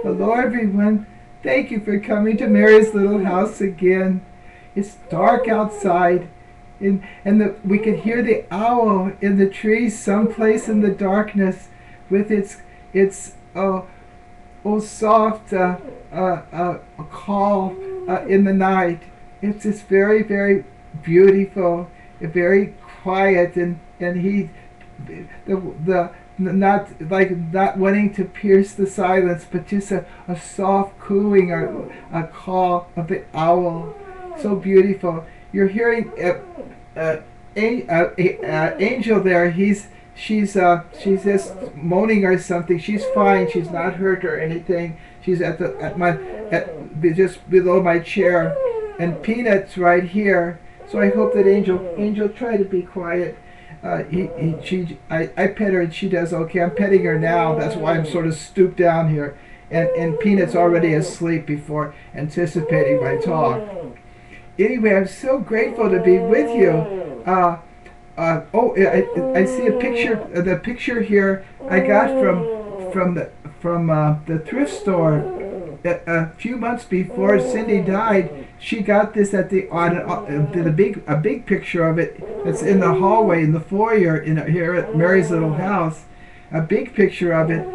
Hello, everyone. Thank you for coming to Mary's little house again. It's dark outside, and we could hear the owl in the trees someplace in the darkness with its soft call in the night. It's just very, very beautiful, very quiet, and he the not like not wanting to pierce the silence, but just a soft cooing or a call of the owl. So beautiful. You're hearing Angel there. She's just moaning or something. She's fine. She's not hurt or anything. She's just below my chair, and Peanut's right here. So I hope that Angel try to be quiet. I pet her and she does okay. I'm petting her now. That's why I'm sort of stooped down here. And Peanut's already asleep before anticipating my talk. Anyway, I'm so grateful to be with you. I see a picture. The picture here I got from the thrift store. A few months before Cindy died, she got this at a big picture of it. That's in the hallway in the foyer here at Mary's little house. A big picture of it.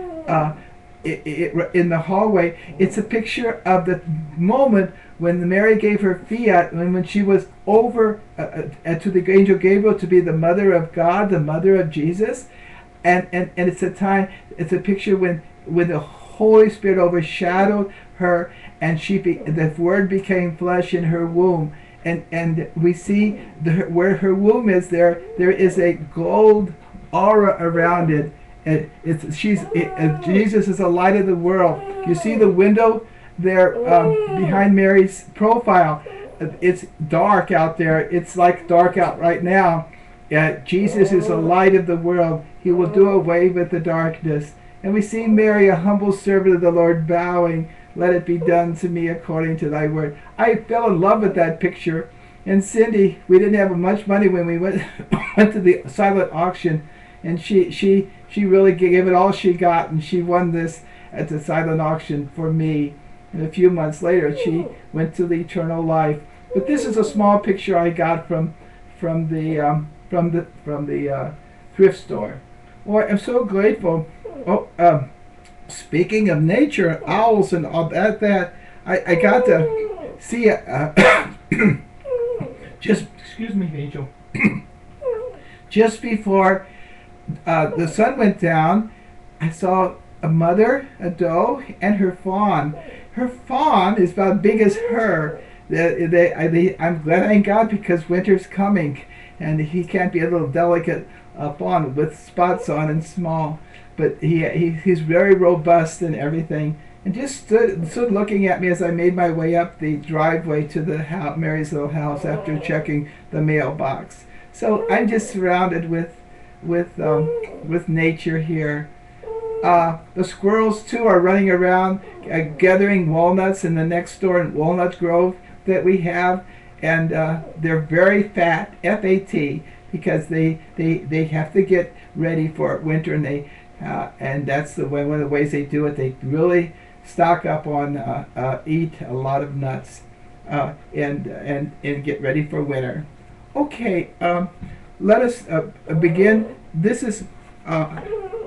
In the hallway. It's a picture of the moment when Mary gave her fiat, when she was over to the angel Gabriel to be the mother of God, the mother of Jesus, and it's a picture when the Holy Spirit overshadowed her, and the Word became flesh in her womb, and we see where her womb is. There is a gold aura around it. Jesus is the light of the world. You see the window there behind Mary's profile. It's dark out there. It's like dark out right now. Jesus is the light of the world. He will do away with the darkness. And we see Mary, a humble servant of the Lord, bowing, "Let it be done to me according to thy word." I fell in love with that picture. And Cindy, we didn't have much money when we went to the silent auction, and she really gave it all she got, and she won this at the silent auction for me. And a few months later, she went to the eternal life. But this is a small picture I got from the thrift store. Boy, I'm so grateful. Speaking of nature, owls and all that, I got to see just excuse me, Angel. Just before the sun went down, I saw a mother, a doe, and her fawn. Her fawn is about as big as her. I'm glad I ain't got, because winter's coming, and he can't be a little delicate fawn with spots on and small. But he's very robust and everything, and just stood looking at me as I made my way up the driveway to the Mary's little house after checking the mailbox. So I'm just surrounded with nature here. The squirrels too are running around gathering walnuts in the next door walnut grove that we have, and they're very fat, F-A-T, because they have to get ready for winter, and that's one of the ways they do it. They really stock up on eat a lot of nuts and get ready for winter. Okay, let us begin. This is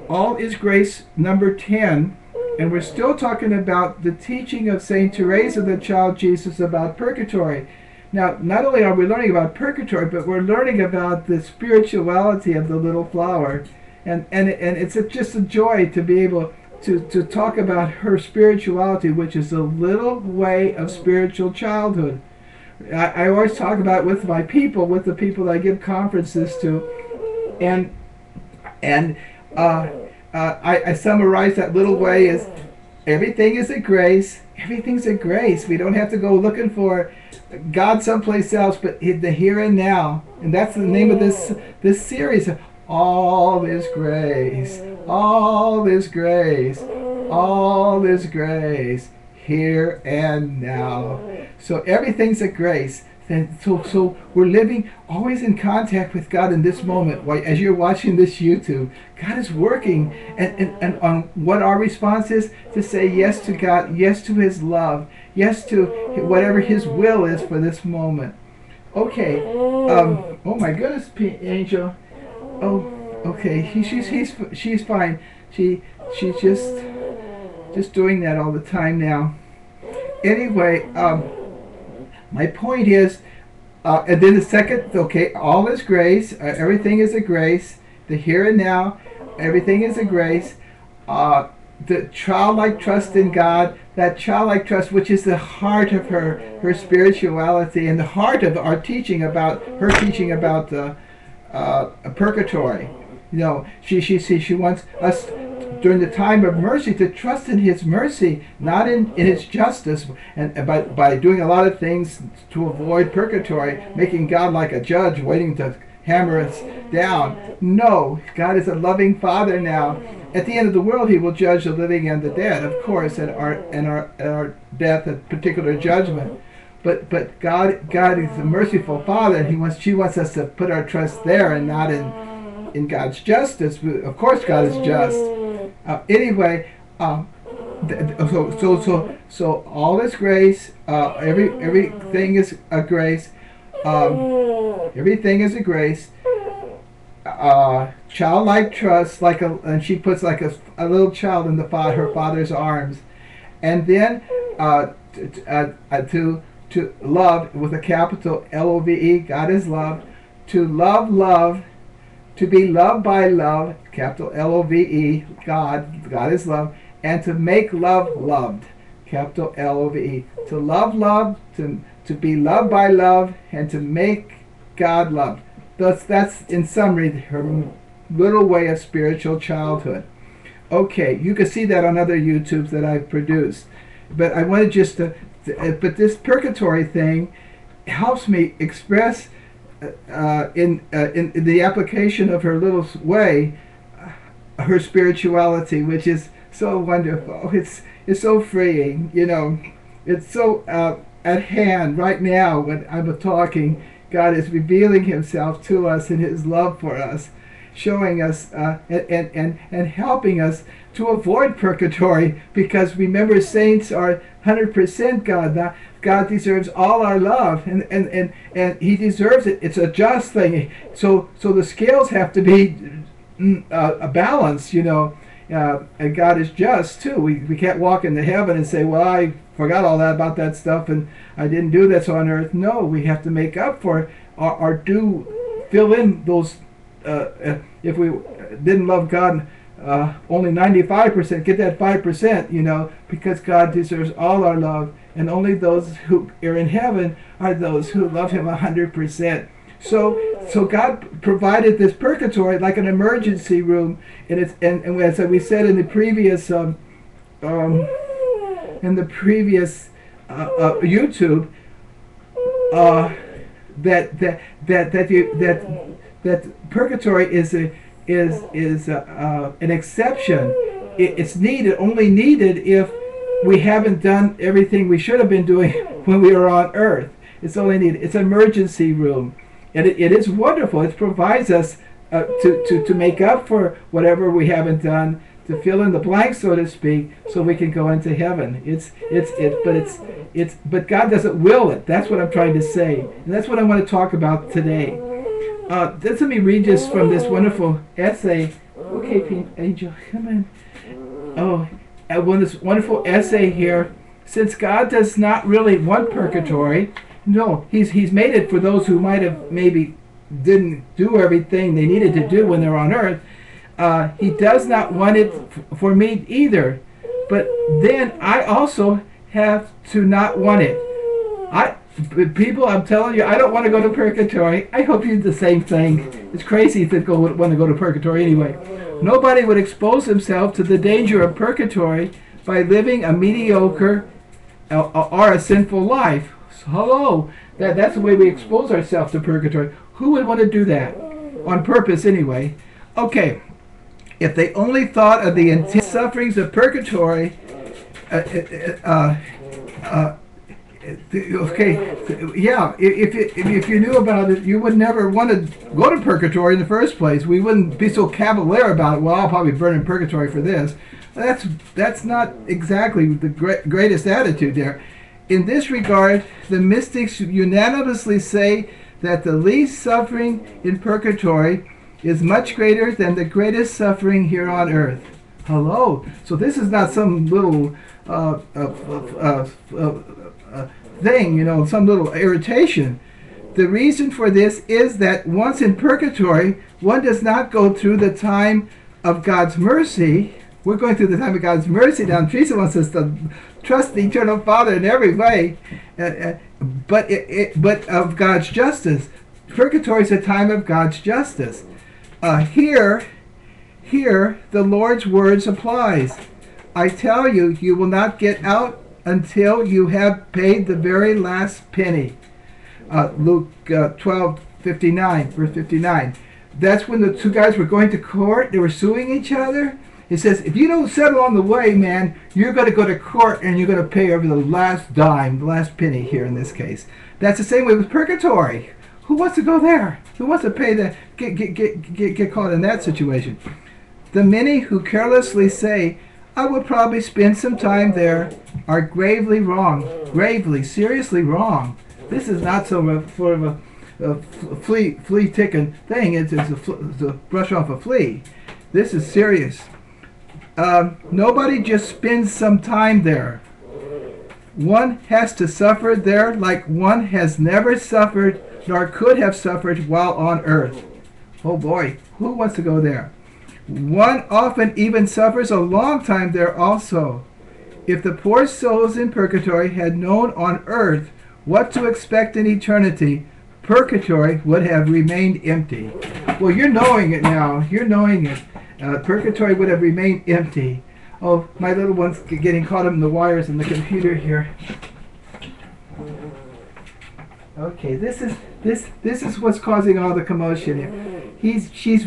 All is Grace number 10, and we're still talking about the teaching of Saint Teresa, the child Jesus, about purgatory. Now, not only are we learning about purgatory, but we're learning about the spirituality of the little flower, and it's just a joy to be able to talk about her spirituality, which is a little way of spiritual childhood. I always talk about it with the people that I give conferences to, and I summarize that little way as everything is a grace. Everything's a grace. We don't have to go looking for God someplace else, but the here and now. And that's the name of this series. All is grace. All is grace. All is grace. Here and now. So everything's a grace. And so we're living always in contact with God in this moment. As you're watching this YouTube, God is working, and on what our response is to say yes to God, yes to His love, yes to whatever His will is for this moment. Okay. Oh my goodness, Angel. Oh, okay. She's fine. She's just doing that all the time now. Anyway, my point is, and then the second, okay, all is grace. Everything is a grace. The here and now, everything is a grace. The childlike trust in God, that childlike trust, which is the heart of her spirituality and the heart of our teaching about her teaching about purgatory. You know, she wants us during the time of mercy to trust in His mercy, not in His justice, and by doing a lot of things to avoid purgatory, making God like a judge waiting to hammer us down. No, God is a loving Father now. At the end of the world, He will judge the living and the dead, of course, and our death, a particular judgment. But God is a merciful Father, and she wants us to put our trust there and not in God's justice. Of course, God is just. Anyway, so all is grace. Everything is a grace. Everything is a grace. Childlike trust, and she puts like a little child in her father's arms, and then to love with a capital Love. God is love. To love. To be loved by love, capital Love. God is love, and to make love loved, capital Love. To love, to be loved by love, and to make God loved. That's in summary her little way of spiritual childhood. Okay, you can see that on other YouTubes that I've produced, but I wanted just to. But this purgatory thing helps me express in the application of her little way her spirituality, which is so wonderful. It's so freeing, you know. It's so at hand right now when I'm talking. God is revealing Himself to us in His love for us, showing us and helping us to avoid purgatory, because remember, saints are 100% God. God deserves all our love, and He deserves it. It's a just thing. So the scales have to be a balance, you know. And God is just too. We can't walk into heaven and say, well, I forgot all that about that stuff and I didn't do this on earth. No, we have to make up for or fill in those. If we didn't love God only 95%, get that 5%, you know, because God deserves all our love, and only those who are in heaven are those who love Him 100%. So God provided this purgatory like an emergency room, and as we said in the previous YouTube, that purgatory is an exception. It's only needed if we haven't done everything we should have been doing when we were on earth. It's only needed. It's an emergency room. And it is wonderful. It provides us to make up for whatever we haven't done, to fill in the blanks, so to speak, so we can go into heaven. But God doesn't will it. That's what I'm trying to say, and that's what I want to talk about today. Let me read this from this wonderful essay. Okay, Angel, come in. Oh, this wonderful essay here. Since God does not really want purgatory. No, he's made it for those who might have maybe didn't do everything they needed to do when they're on earth. He does not want it for me either. But then I also have to not want it. People, I'm telling you, I don't want to go to purgatory. I hope you do the same thing. It's crazy to want to go to purgatory anyway. Nobody would expose himself to the danger of purgatory by living a mediocre or a sinful life. Hello, that's the way we expose ourselves to purgatory. Who would want to do that? On purpose, anyway. Okay, if they only thought of the intense sufferings of purgatory, Okay, yeah. If you knew about it, you would never want to go to purgatory in the first place. We wouldn't be so cavalier about it. Well, I'll probably burn in purgatory for this. That's not exactly the greatest attitude there. In this regard, the mystics unanimously say that the least suffering in purgatory is much greater than the greatest suffering here on earth. Hello. So this is not some little thing, some little irritation. The reason for this is that once in purgatory, one does not go through the time of God's mercy. We're going through the time of God's mercy now. Teresa wants us to trust the Eternal Father in every way, but of God's justice. Purgatory is a time of God's justice. Here, the Lord's words applies. I tell you, you will not get out until you have paid the very last penny. Luke 12:59, verse 59. That's when the two guys were going to court. They were suing each other. It says, if you don't settle on the way, man, you're going to go to court and you're going to pay over the last dime, the last penny here in this case. That's the same way with purgatory. Who wants to go there? Who wants to pay the get caught in that situation? The many who carelessly say, I will probably spend some time there, are gravely wrong. Gravely, seriously wrong. This is not sort of a flea ticking thing. It's a brush off a flea. This is serious. Nobody just spends some time there. One has to suffer there like one has never suffered nor could have suffered while on earth. Oh boy, who wants to go there? One often even suffers a long time there also. If the poor souls in purgatory had known on earth what to expect in eternity, purgatory would have remained empty. Well, you're knowing it now. You're knowing it. Purgatory would have remained empty. Oh, my little one's getting caught up in the wires in the computer here. Okay, this is what's causing all the commotion here. She's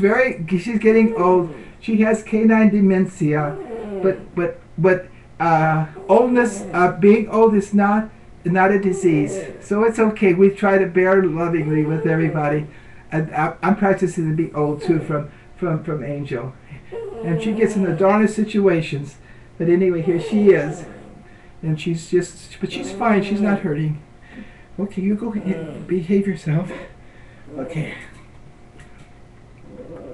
getting old. She has canine dementia, but oldness, being old is not a disease. So it's okay. We try to bear lovingly with everybody. And I'm practicing to be old too from Angel. And she gets in the darnest situations. But anyway, here she is. And but she's fine. She's not hurting. Okay, you go behave yourself. Okay.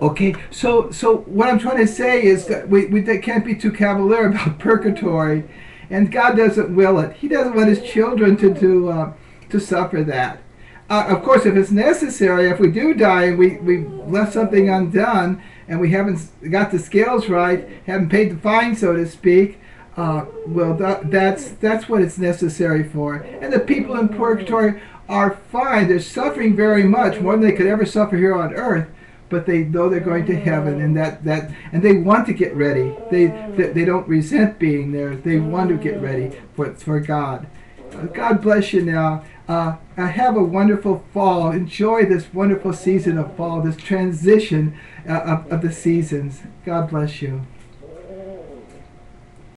Okay, so what I'm trying to say is that we can't be too cavalier about purgatory. And God doesn't will it. He doesn't want his children to suffer that. Of course, if it's necessary, if we do die and we left something undone and we haven't got the scales right, haven't paid the fine, so to speak, that's what it's necessary for. And the people in purgatory are fine. They're suffering very much, more than they could ever suffer here on earth, but they know they're going to heaven, and and they want to get ready. They don't resent being there. They want to get ready for God. God bless you now. Have a wonderful fall. Enjoy this wonderful season of fall, this transition of the seasons. God bless you.